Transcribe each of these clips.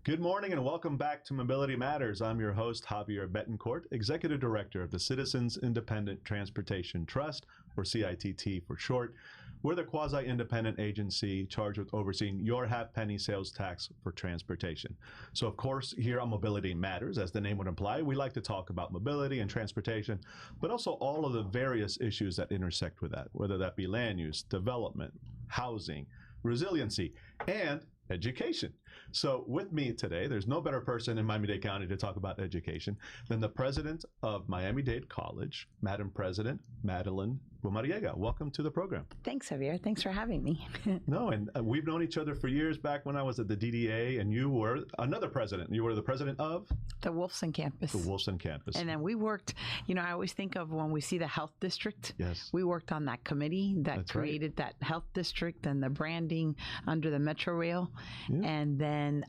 Good morning and welcome back to Mobility Matters. I'm your host, Javier Betancourt, Executive Director of the Citizens Independent Transportation Trust, or CITT for short. We're the quasi-independent agency charged with overseeing your half-penny sales tax for transportation. So, of course, here on Mobility Matters, as the name would imply, we like to talk about mobility and transportation, but also all of the various issues that intersect with that, whether that be land use, development, housing, resiliency, and education. So with me today, there's no better person in Miami-Dade County to talk about education than the president of Miami-Dade College, Madam President Madeline Pumariega. Welcome to the program. Thanks, Javier. Thanks for having me. No, and we've known each other for years back when I was at the DDA, and you were another president. You were the president of? The Wolfson campus. The Wolfson campus. And then we worked, I always think of when we see the health district. Yes. We worked on that committee that created that health district and the branding under the Metro Rail. Yeah. And then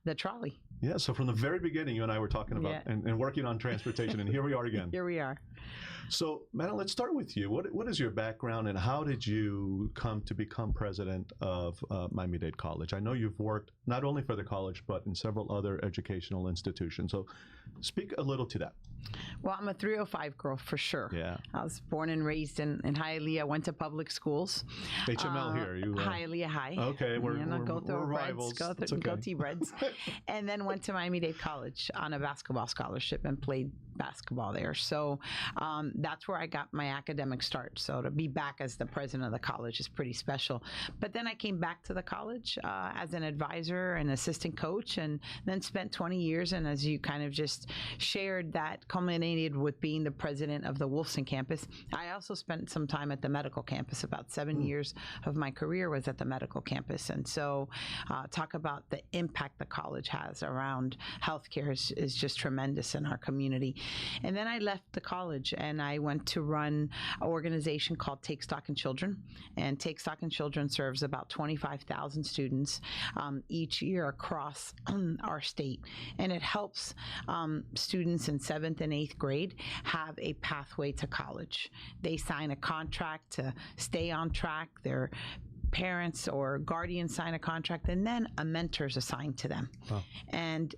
the trolley. Yeah, so from the very beginning, you and I were talking about and working on transportation, and here we are again. Here we are. So, Madeline, let's start with you. What is your background, and how did you come to become president of Miami-Dade College? I know you've worked not only for the college, but in several other educational institutions. So speak a little to that. Well, I'm a 305 girl for sure. Yeah. I was born and raised in Hialeah. Went to public schools. HML here. You Hialeah High. Okay, we're rivals. Go T-Reds. And then went to Miami-Dade College on a basketball scholarship and played basketball there. So that's where I got my academic start. So to be back as the president of the college is pretty special. But then I came back to the college as an advisor and assistant coach, and then spent 20 years. And as you kind of just shared, that culminated with being the president of the Wolfson campus. I also spent some time at the medical campus. About 7 years of my career was at the medical campus. And so talk about the impact the college has around healthcare is just tremendous in our community. And then I left the college and I went to run an organization called Take Stock in Children. And Take Stock in Children serves about 25,000 students each year across our state. And it helps students in 7th and 8th grade have a pathway to college. They sign a contract to stay on track. Their parents or guardians sign a contract, and then a mentor is assigned to them. Wow. And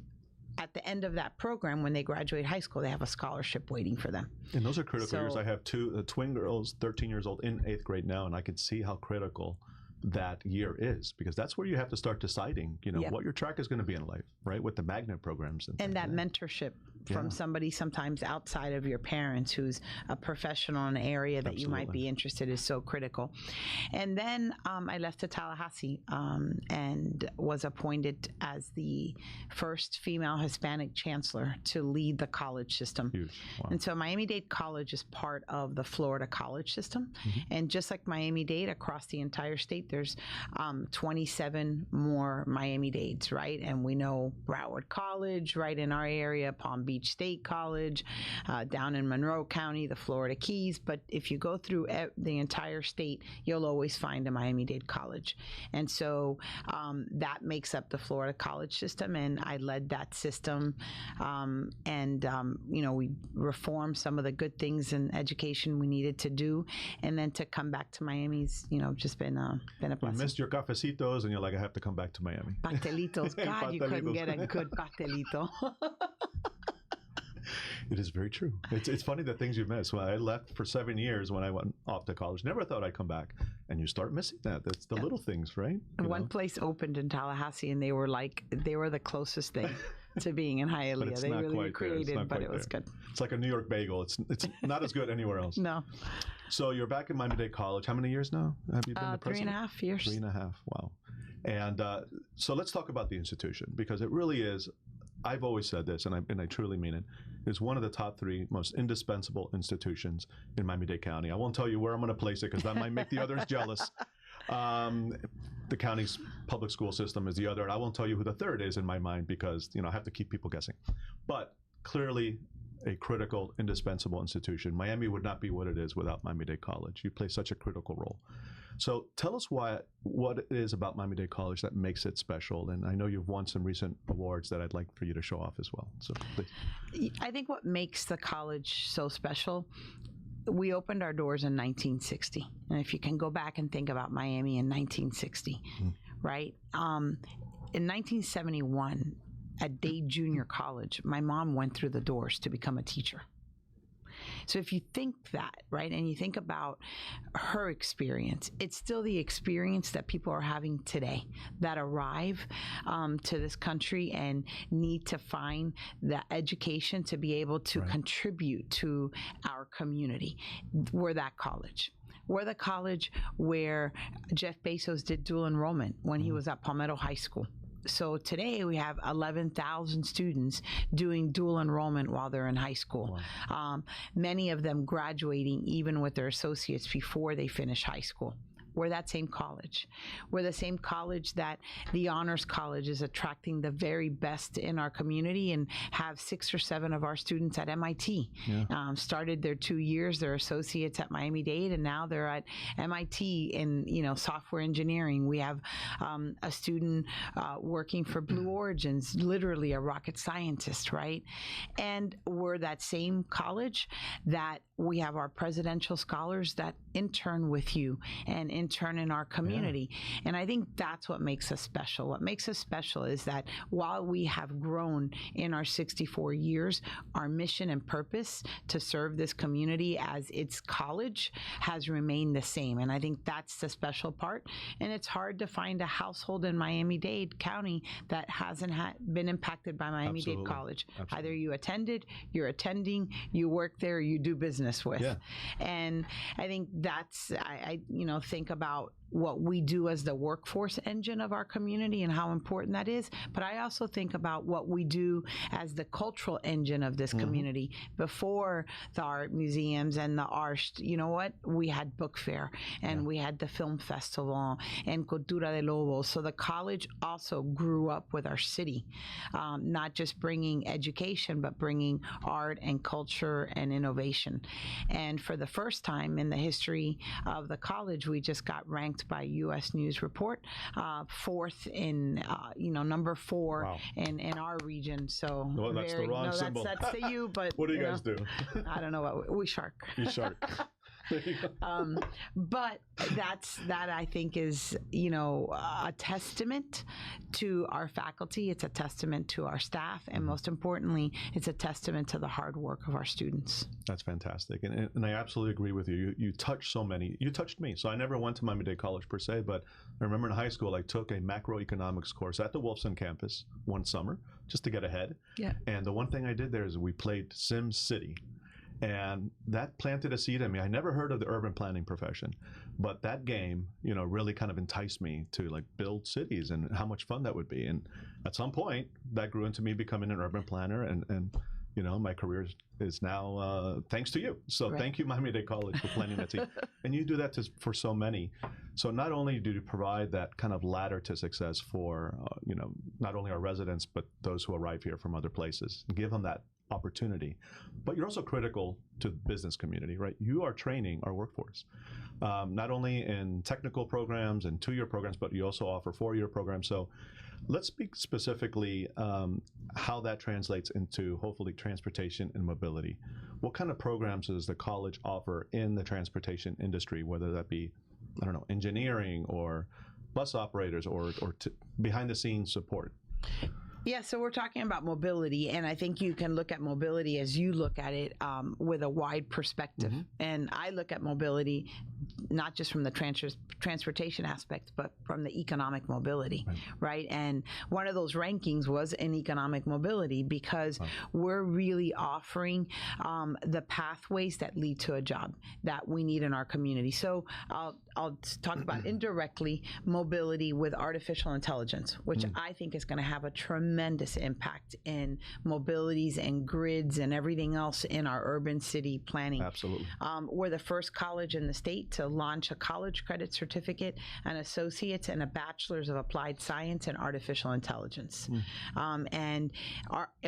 at the end of that program, when they graduate high school, they have a scholarship waiting for them. And those are critical years. I have two twin girls, 13 years old, in 8th grade now, and I can see how critical that year is, because that's where you have to start deciding, what your track is going to be in life, right? With the magnet programs. And that mentorship from somebody sometimes outside of your parents who's a professional in an area that you might be interested is so critical. And then I left to Tallahassee and was appointed as the first female Hispanic chancellor to lead the college system. Huge. Wow. And so Miami-Dade College is part of the Florida college system. Mm-hmm. And just like Miami-Dade, across the entire state, there's 27 more Miami-Dades, right? And we know Broward College right in our area, Palm Beach State College, down in Monroe County, the Florida Keys. But if you go through the entire state, you'll always find a Miami-Dade College. And so that makes up the Florida college system. And I led that system. We reformed some of the good things in education we needed to do. And then to come back to Miami's, just been a blessing. You missed your cafecitos, and you're like, I have to come back to Miami. Pastelitos. God, you couldn't get a good pastelito. It is very true. It's funny the things you miss. When I left for 7 years when I went off to college, never thought I'd come back. And you start missing that. That's the little things, right? One place opened in Tallahassee, and they were the closest thing to being in Hialeah. They really created, but it was good. It's like a New York bagel. It's not as good anywhere else. No. So you're back at Miami-Dade College. How many years now have you been the president? 3.5 years. 3.5. Wow. And so let's talk about the institution, because it really is. I've always said this, and I truly mean it, is one of the top 3 most indispensable institutions in Miami-Dade County. I won't tell you where I'm going to place it, because that might make the others jealous. The county's public school system is the other, and I won't tell you who the third is in my mind, because I have to keep people guessing. But clearly a critical, indispensable institution. Miami would not be what it is without Miami-Dade College. You play such a critical role. So tell us what it is about Miami-Dade College that makes it special. And I know you've won some recent awards that I'd like for you to show off as well. So please. I think what makes the college so special, we opened our doors in 1960. And if you can go back and think about Miami in 1960, right? in 1971 at Dade Junior College, my mom went through the doors to become a teacher. So if you think that, right, and you think about her experience, it's still the experience that people are having today that arrive to this country and need to find the education to be able to contribute to our community. We're that college. We're the college where Jeff Bezos did dual enrollment when he was at Palmetto High School. So today we have 11,000 students doing dual enrollment while they're in high school. Wow. Many of them graduating even with their associates before they finish high school. We're that same college. We're the same college that the Honors College is attracting the very best in our community, and have 6 or 7 of our students at MIT. Yeah. Started their 2 years, they're associates at Miami-Dade, and now they're at MIT in software engineering. We have a student working for Blue Origins, literally a rocket scientist, right? And we're that same college that we have our presidential scholars that intern with you and intern in our community. Yeah. And I think that's what makes us special. What makes us special is that while we have grown in our 64 years, our mission and purpose to serve this community as its college has remained the same. And I think that's the special part. And it's hard to find a household in Miami-Dade County that hasn't been impacted by Miami-Dade College. Absolutely. Either you attended, you're attending, you work there, you do business with. Yeah. And I think that's, I think about what we do as the workforce engine of our community and how important that is. But I also think about what we do as the cultural engine of this community. Before the art museums and the art, you know what? We had book fair, and we had the film festival and Cultura de Lobos. So the college also grew up with our city, not just bringing education, but bringing art and culture and innovation. And for the first time in the history of the college, we just got ranked by U.S. News Report, 4th in, number 4 wow. in our region. So well, that's the wrong symbol. That's the U, but what do you guys do? I don't know what we shark. You shark. But that I think is, a testament to our faculty. It's a testament to our staff. And most importantly, it's a testament to the hard work of our students. That's fantastic. And I absolutely agree with you. You touched so many. You touched me. So I never went to Miami-Dade College per se, but I remember in high school, I took a macroeconomics course at the Wolfson campus one summer just to get ahead. Yeah. And the one thing I did there is we played Sim City. And that planted a seed in me. I never heard of the urban planning profession, but that game, really kind of enticed me to build cities and how much fun that would be. And at some point, that grew into me becoming an urban planner, and my career is now thanks to you. So right. Thank you, Miami-Dade College, for planting that seed. And you do that for so many. So not only do you provide that kind of ladder to success for not only our residents but those who arrive here from other places, and give them that opportunity, but you're also critical to the business community, right? You are training our workforce, not only in technical programs and 2-year programs, but you also offer 4-year programs. So let's speak specifically how that translates into hopefully transportation and mobility. What kind of programs does the college offer in the transportation industry, whether that be, engineering or bus operators or behind the scenes support? Yeah, so we're talking about mobility, and I think you can look at mobility as you look at it with a wide perspective. And I look at mobility not just from the transportation aspect, but from the economic mobility, right? And one of those rankings was in economic mobility because we're really offering the pathways that lead to a job that we need in our community. So I'll talk about indirectly mobility with artificial intelligence, which I think is going to have a tremendous impact in mobilities and grids and everything else in our urban city planning. Absolutely. We're the first college in the state to launch a college credit certificate, an associate's, and a bachelor's of applied science and artificial intelligence. And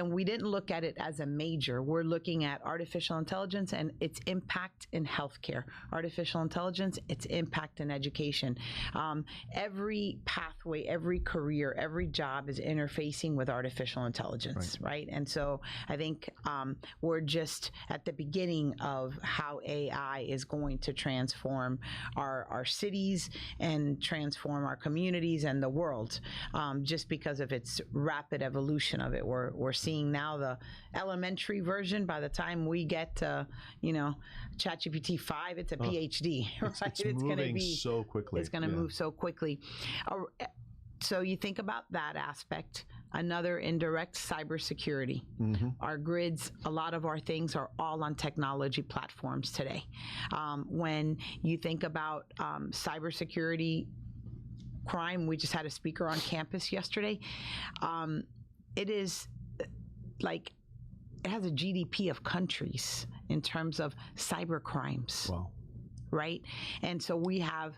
we didn't look at it as a major. We're looking at artificial intelligence and its impact in healthcare, artificial intelligence, its impact in education. Every pathway, every career, every job is interfacing with artificial intelligence, right? And so I think we're just at the beginning of how AI is going to transform transform our cities and transform our communities and the world, just because of its rapid evolution of it. We're seeing now the elementary version. By the time we get to, ChatGPT 5, it's a PhD. Right? It's moving so quickly. It's going to move so quickly. So you think about that aspect. Another indirect, cybersecurity. Our grids, a lot of our things are all on technology platforms today. When you think about cybersecurity crime, we just had a speaker on campus yesterday. It is like, it has a GDP of countries in terms of cyber crimes. Wow. Right? And so we have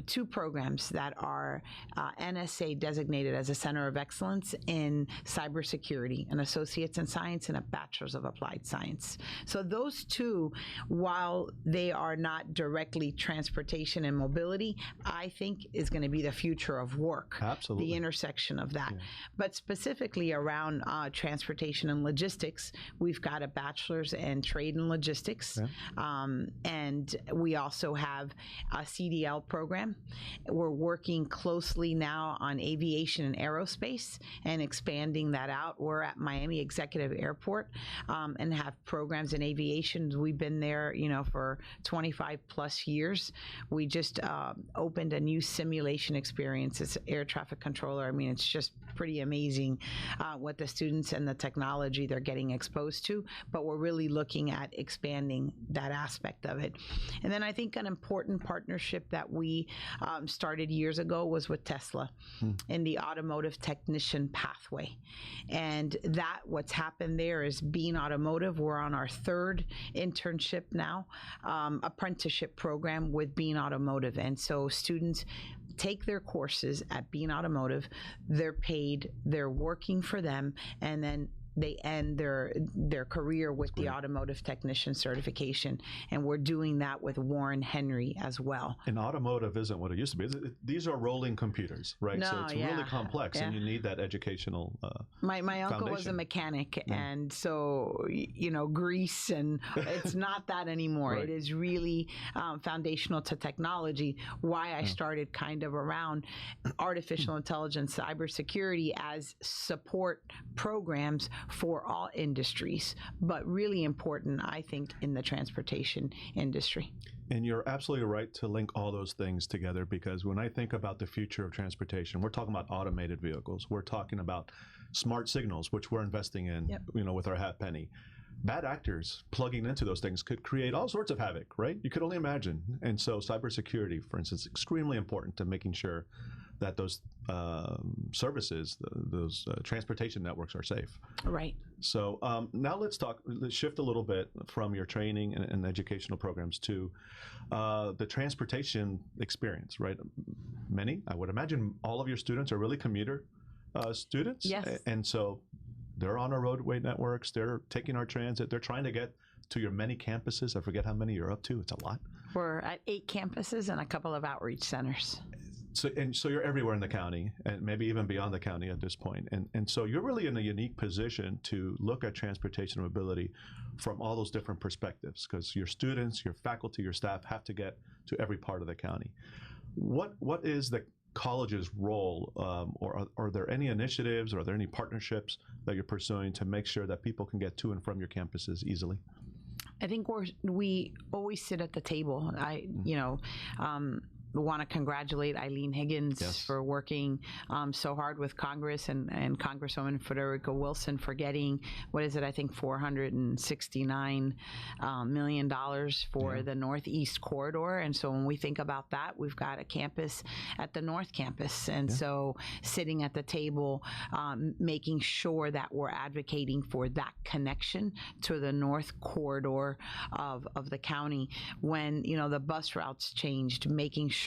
2 programs that are NSA designated as a center of excellence in cybersecurity, an associate's in science and a bachelor's of applied science. So those 2, while they are not directly transportation and mobility, I think is going to be the future of work. Absolutely. The intersection of that. But specifically around transportation and logistics, we've got a bachelor's in trade and logistics. And we also have a CDL program. We're working closely now on aviation and aerospace and expanding that out. We're at Miami Executive Airport and have programs in aviation. We've been there, for 25 plus years. We just opened a new simulation experience as air traffic controller. I mean, it's just pretty amazing what the students and the technology they're getting exposed to, but we're really looking at expanding that aspect of it. And then I think an important partnership that we started years ago was with Tesla in the automotive technician pathway. And that what's happened there is Bean Automotive. We're on our 3rd internship now, apprenticeship program with Bean Automotive. And so students take their courses at Bean Automotive, they're paid, they're working for them, and then they end their career with the automotive technician certification. And we're doing that with Warren Henry as well. And automotive isn't what it used to be. These are rolling computers, right? No, so it's really complex, and you need that educational My uncle was a foundation. mechanic, and so, grease, and it's not that anymore. It is really foundational to technology. Why I started kind of around artificial intelligence, cybersecurity as support programs for all industries, but really important, I think, in the transportation industry. And you're absolutely right to link all those things together, because when I think about the future of transportation, we're talking about automated vehicles. We're talking about smart signals, which we're investing in, with our half penny. Bad actors plugging into those things could create all sorts of havoc, right? You could only imagine. And so cybersecurity, for instance, is extremely important to making sure that those services, those transportation networks are safe. Right. So now let's shift a little bit from your training and educational programs to the transportation experience, right? Many, I would imagine all of your students are really commuter students. Yes. And so they're on our roadway networks, they're taking our transit, they're trying to get to your many campuses. I forget how many you're up to. It's a lot. We're at 8 campuses and a couple of outreach centers. So you're everywhere in the county, and maybe even beyond the county at this point. And so you're really in a unique position to look at transportation and mobility from all those different perspectives, because your students, your faculty, your staff have to get to every part of the county. What is the college's role, or are there any initiatives, or are there any partnerships that you're pursuing to make sure that people can get to and from your campuses easily? I think we always sit at the table. We want to congratulate Eileen Higgins for working so hard with Congress and Congresswoman Federica Wilson for getting, I think $469 million for the Northeast Corridor. And so when we think about that, we've got a campus at the North Campus. And so sitting at the table, making sure that we're advocating for that connection to the North Corridor of the county. When, the bus routes changed, making sure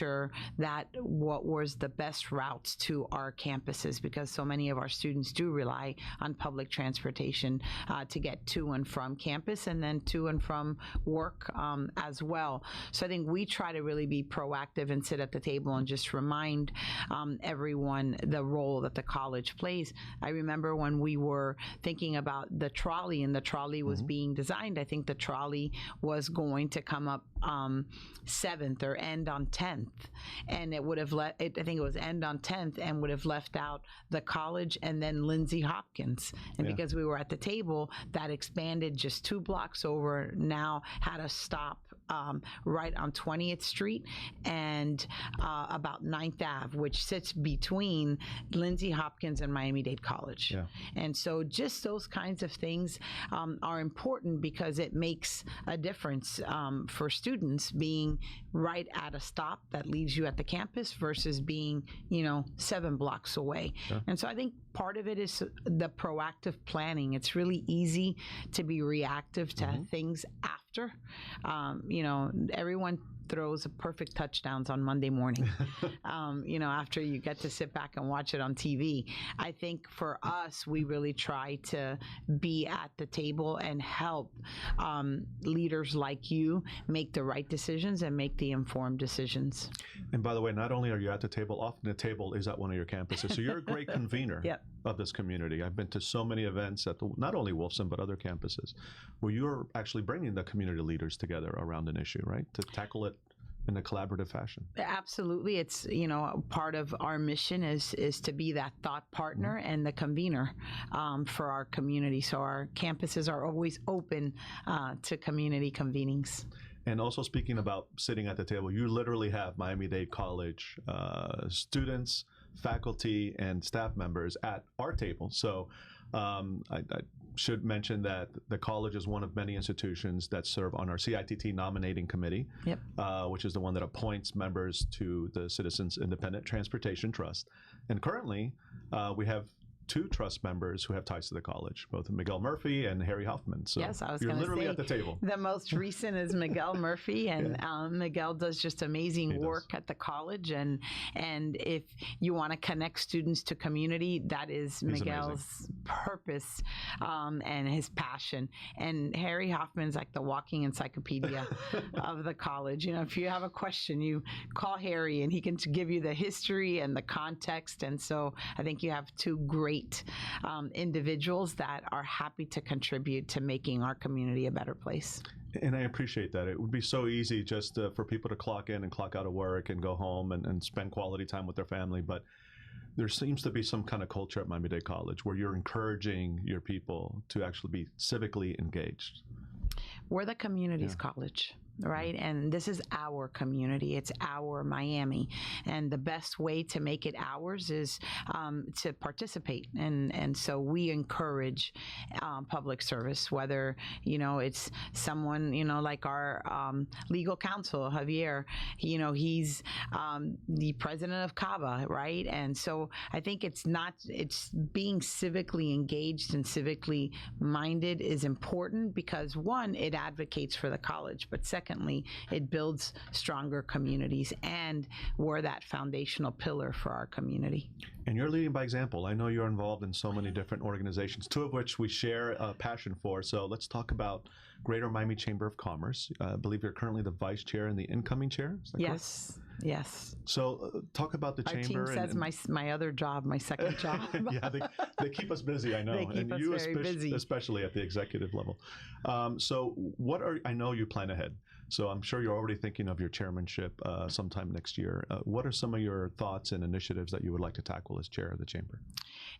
that what was the best routes to our campuses, because so many of our students do rely on public transportation to get to and from campus, and then to and from work as well. So I think we try to really be proactive and sit at the table and just remind everyone the role that the college plays. I remember when we were thinking about the trolley, and the trolley was being designed, I think the trolley was going to come up 7th or end on 10th, and it would have I think it was end on 10th, and would have left out the college and then Lindsay Hopkins. And because we were at the table, that expanded just 2 blocks over, now had a stop right on 20th Street and about 9th Ave, which sits between Lindsay Hopkins and Miami-Dade College. And so just those kinds of things are important, because it makes a difference for students being right at a stop that leaves you at the campus versus being, 7 blocks away. And so I think part of it is the proactive planning. It's really easy to be reactive to things after. Everyone throws perfect touchdowns on Monday morning, after you get to sit back and watch it on TV. I think for us, we really try to be at the table and help leaders like you make the right decisions and make the informed decisions. And by the way, not only are you at the table, often the table is at one of your campuses. So you're a great convener of this community. I've been to so many events at not only Wolfson, but other campuses, where you're actually bringing the community leaders together around an issue, right? To tackle it in a collaborative fashion. Absolutely. It's, part of our mission is to be that thought partner and the convener for our community. So our campuses are always open to community convenings. And also, speaking about sitting at the table, you literally have Miami-Dade College students, faculty, and staff members at our table. So I should mention that the college is one of many institutions that serve on our CITT nominating committee, which is the one that appoints members to the Citizens Independent Transportation Trust. And currently, we have 2 trust members who have ties to the college, both Miguel Murphy and Harry Hoffman. So yes, I was you're literally say, at the table. The most recent is Miguel Murphy, and Miguel does just amazing work at the college. And if you want to connect students to community, that is Miguel's purpose and his passion. And Harry Hoffman's like the walking encyclopedia of the college. If you have a question, you call Harry, and he can give you the history and the context. And so I think you have 2 great individuals that are happy to contribute to making our community a better place. And I appreciate that. It would be so easy just for people to clock in and clock out of work and go home and spend quality time with their family. But there seems to be some kind of culture at Miami-Dade College where you're encouraging your people to actually be civically engaged. We're the community's college, right? And this is our community. It's our Miami. And the best way to make it ours is to participate. And so we encourage public service, whether, it's someone, like our legal counsel, Javier, he's the president of CABA, right? And so I think it's being civically engaged and civically minded is important, because one, it advocates for the college, but secondly, it builds stronger communities, and we're that foundational pillar for our community. And you're leading by example. I know you're involved in so many different organizations, 2 of which we share a passion for. So let's talk about Greater Miami Chamber of Commerce. I believe you're currently the vice chair and the incoming chair. Is that correct? Yes. So talk about the chamber. Our team says my other job, my second job. Yeah, they keep us busy, I know. They keep us very busy. Especially at the executive level. So I know you plan ahead. So I'm sure you're already thinking of your chairmanship sometime next year. What are some of your thoughts and initiatives that you would like to tackle as chair of the chamber?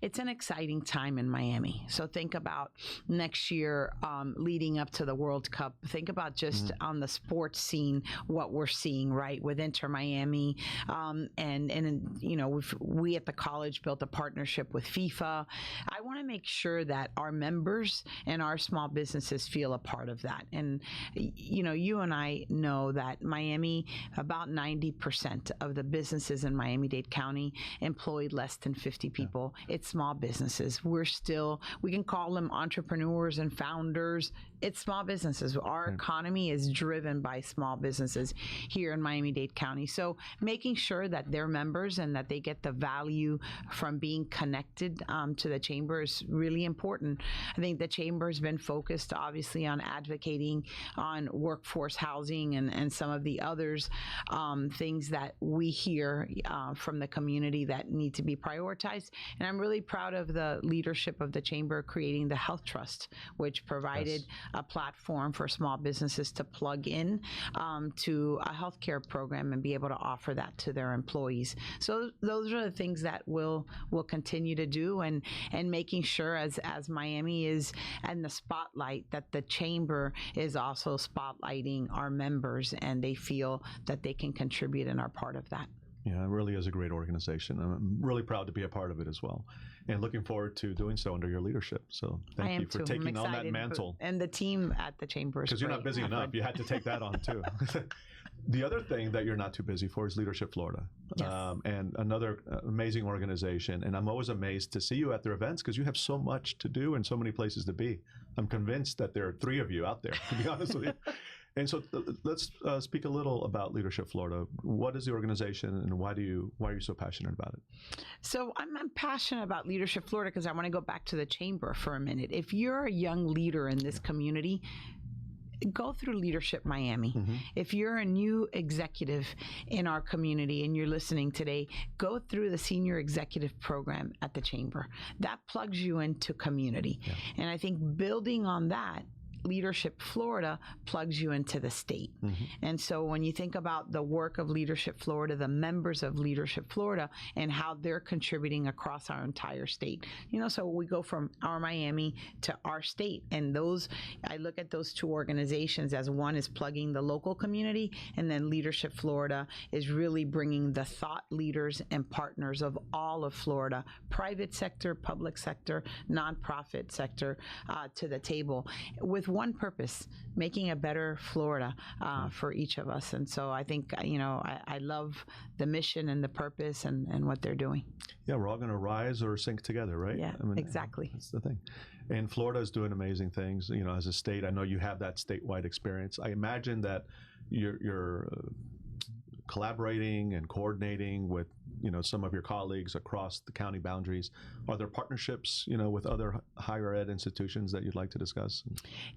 It's an exciting time in Miami. So think about next year leading up to the World Cup. Think about just on the sports scene, what we're seeing, right, with Inter Miami. We at the college built a partnership with FIFA. I want to make sure that our members and our small businesses feel a part of that. And, you and I know that Miami, about 90% of the businesses in Miami-Dade County employ less than 50 people. It's small businesses. We can call them entrepreneurs and founders. It's small businesses. Our economy is driven by small businesses here in Miami-Dade County. So making sure that they're members and that they get the value from being connected to the chamber is really important. I think the chamber has been focused, obviously, on advocating on workforce housing and some of the others, things that we hear from the community that need to be prioritized. And I'm really proud of the leadership of the Chamber creating the Health Trust, which provided a platform for small businesses to plug in to a healthcare program and be able to offer that to their employees. So those are the things that we'll continue to do, and making sure as Miami is in the spotlight, that the Chamber is also spotlighting our members and they feel that they can contribute and are part of that. Yeah, it really is a great organization. I'm really proud to be a part of it as well, and looking forward to doing so under your leadership. So thank you for taking on that mantle. And the team at the Chamber is because you're not busy enough. You had to take that on too. The other thing that you're not too busy for is Leadership Florida, yes. And another amazing organization. And I'm always amazed to see you at their events because you have so much to do and so many places to be. I'm convinced that there are 3 of you out there, to be honest with you. And so let's speak a little about Leadership Florida. What is the organization, and why are you so passionate about it? So I'm passionate about Leadership Florida because I want to go back to the Chamber for a minute. If you're a young leader in this community, go through Leadership Miami. Mm-hmm. If you're a new executive in our community and you're listening today, go through the Senior Executive Program at the Chamber. That plugs you into community. Yeah. And I think building on that, Leadership Florida plugs you into the state. Mm-hmm. And so when you think about the work of Leadership Florida, the members of Leadership Florida, and how they're contributing across our entire state, so we go from our Miami to our state. And I look at those 2 organizations as one is plugging the local community, and then Leadership Florida is really bringing the thought leaders and partners of all of Florida, private sector, public sector, nonprofit sector, to the table with one purpose: making a better Florida for each of us. And so I think, I love the mission and the purpose and what they're doing. Yeah, we're all going to rise or sink together, right? Yeah, exactly. That's the thing. And Florida is doing amazing things. As a state, I know you have that statewide experience. I imagine that you're collaborating and coordinating with some of your colleagues across the county boundaries. Are there partnerships with other higher ed institutions that you'd like to discuss?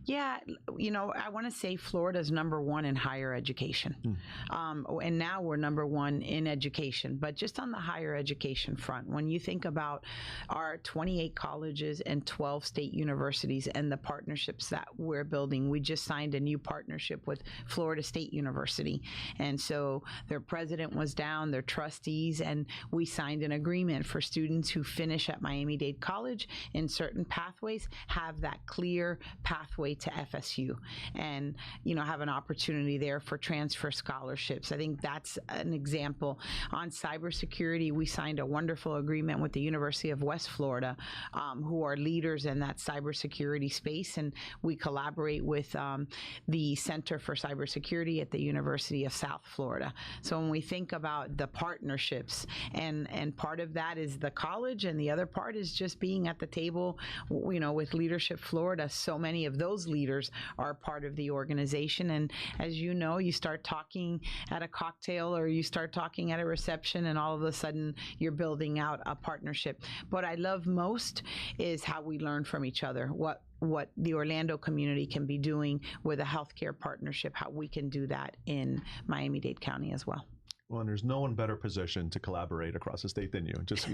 Yeah, I want to say Florida is number 1 in higher education, and now we're number 1 in education. But just on the higher education front, when you think about our 28 colleges and 12 state universities and the partnerships that we're building, we just signed a new partnership with Florida State University, and so their president was down, their trustees, and we signed an agreement for students who finish at Miami-Dade College in certain pathways have that clear pathway to FSU, and have an opportunity there for transfer scholarships. I think that's an example. On cybersecurity, we signed a wonderful agreement with the University of West Florida, who are leaders in that cybersecurity space, and we collaborate with the Center for Cybersecurity at the University of South Florida. So when we think about the partnerships, and part of that is the college, and the other part is just being at the table, with Leadership Florida. So many of those leaders are part of the organization. And as you know, you start talking at a cocktail or you start talking at a reception, and all of a sudden you're building out a partnership. What I love most is how we learn from each other, what the Orlando community can be doing with a healthcare partnership, how we can do that in Miami-Dade County as well. Well, and there's no one better positioned to collaborate across the state than you. Just,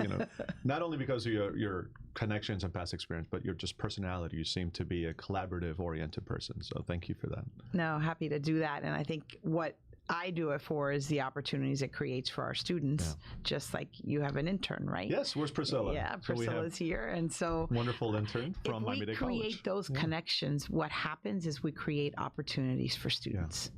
not only because of your connections and past experience, but your just personality. You seem to be a collaborative oriented person. So thank you for that. No, happy to do that. And I think what I do it for is the opportunities it creates for our students, just like you have an intern, right? Yes, where's Priscilla? Yeah, Priscilla's here. And so wonderful intern from Miami-Dade College. If we create those connections, what happens is we create opportunities for students.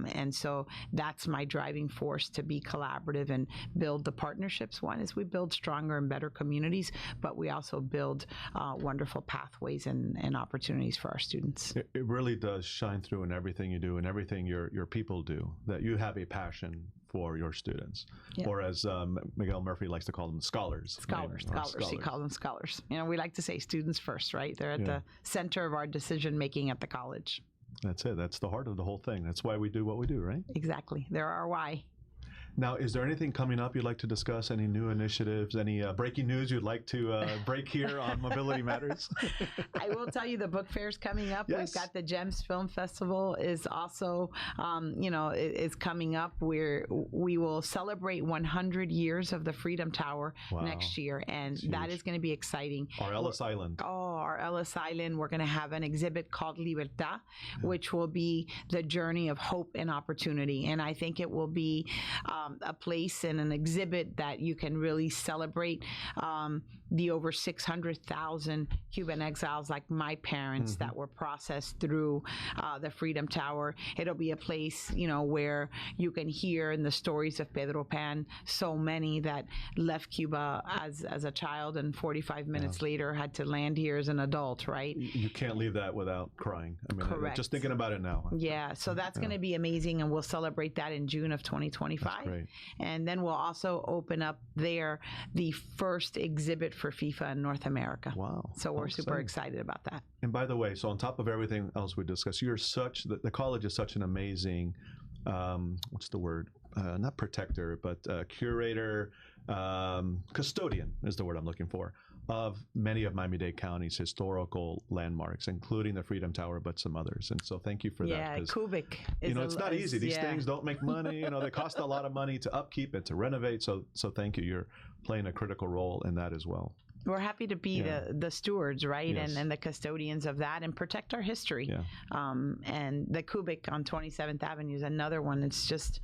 And so that's my driving force, to be collaborative and build the partnerships. One is we build stronger and better communities, but we also build wonderful pathways and opportunities for our students. It really does shine through in everything you do and everything your people do, that you have a passion for your students, or as Miguel Murphy likes to call them, scholars. Scholars. He calls them scholars. We like to say students first, right? They're at the center of our decision making at the college. That's it. That's the heart of the whole thing. That's why we do what we do, right? Exactly. They're our why. Now, is there anything coming up you'd like to discuss? Any new initiatives? Any breaking news you'd like to break here on Mobility Matters? I will tell you the book fair is coming up. Yes. We've got the GEMS Film Festival is also, is coming up where we will celebrate 100 years of the Freedom Tower next year. And that is going to be exciting. Our Ellis Island. Our Ellis Island. We're going to have an exhibit called Libertad, which will be the journey of hope and opportunity. And I think it will be a place and an exhibit that you can really celebrate the over 600,000 Cuban exiles like my parents that were processed through the Freedom Tower. It'll be a place, where you can hear in the stories of Pedro Pan, so many that left Cuba as a child and 45 minutes later had to land here as an adult, right? You can't leave that without crying. I mean, correct. Just thinking about it now. Yeah, so that's going to be amazing, and we'll celebrate that in June of 2025. That's great. And then we'll also open up there the first exhibit for FIFA in North America. Wow. So we're super excited about that. And by the way, so on top of everything else we discussed, the college is such an amazing, what's the word? Not protector, but curator, custodian is the word I'm looking for, of many of Miami-Dade County's historical landmarks, including the Freedom Tower, but some others. And so thank you for that. Yeah, Kubik. It's not easy. These things don't make money. They cost a lot of money to upkeep and to renovate. So thank you. You're playing a critical role in that as well. We're happy to be the stewards, right? Yes. And the custodians of that and protect our history. Yeah. And the Kubik on 27th Avenue is another one. It's just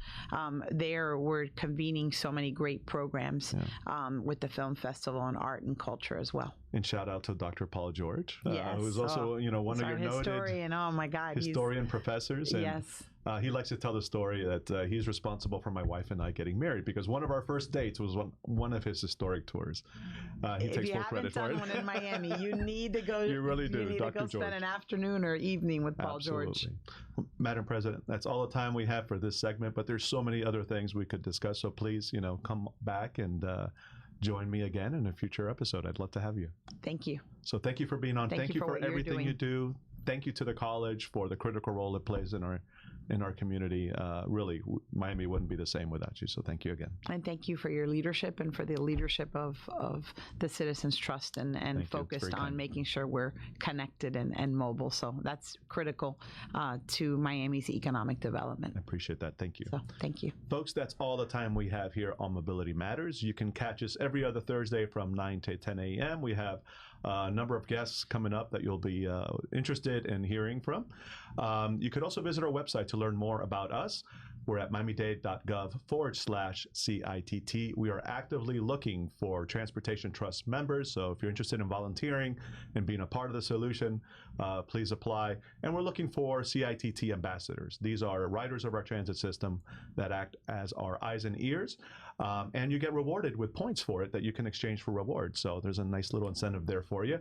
there we're convening so many great programs with the film festival and art and culture as well. And shout out to Dr. Paul George, yes. who is also one of your historian. noted oh my God, historian professors. And yes. He likes to tell the story that he's responsible for my wife and I getting married because one of our first dates was one of his historic tours. He takes full credit for it. If you haven't done one in Miami, you need to go. You really do, You need Dr. to go George. spend an afternoon or evening with Paul Absolutely. George. Madam President, that's all the time we have for this segment, but there's so many other things we could discuss. So please, come back and join me again in a future episode. I'd love to have you. Thank you. So thank you for being on. Thank you for what you're everything doing. you do. Thank you to the college for the critical role it plays in our community. Really, Miami wouldn't be the same without you. So thank you again. And thank you for your leadership and for the leadership of the Citizens Trust and focused on making sure we're connected and mobile. So that's critical to Miami's economic development. I appreciate that. Thank you. So thank you. Folks, that's all the time we have here on Mobility Matters. You can catch us every other Thursday from 9 to 10 a.m. We have a number of guests coming up that you'll be interested in hearing from. You could also visit our website to learn more about us. We're at miamidade.gov/CITT. We are actively looking for Transportation Trust members. So if you're interested in volunteering and being a part of the solution, please apply. And we're looking for CITT ambassadors. These are riders of our transit system that act as our eyes and ears. And you get rewarded with points for it that you can exchange for rewards. So there's a nice little incentive there for you.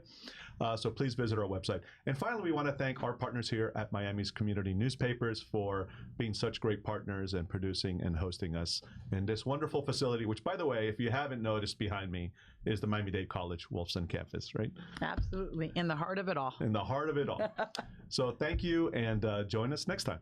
So please visit our website. And finally, we want to thank our partners here at Miami's community newspapers for being such great partners and producing and hosting us in this wonderful facility, which, by the way, if you haven't noticed behind me, is the Miami-Dade College Wolfson campus, right? Absolutely. In the heart of it all. In the heart of it all. So thank you, and join us next time.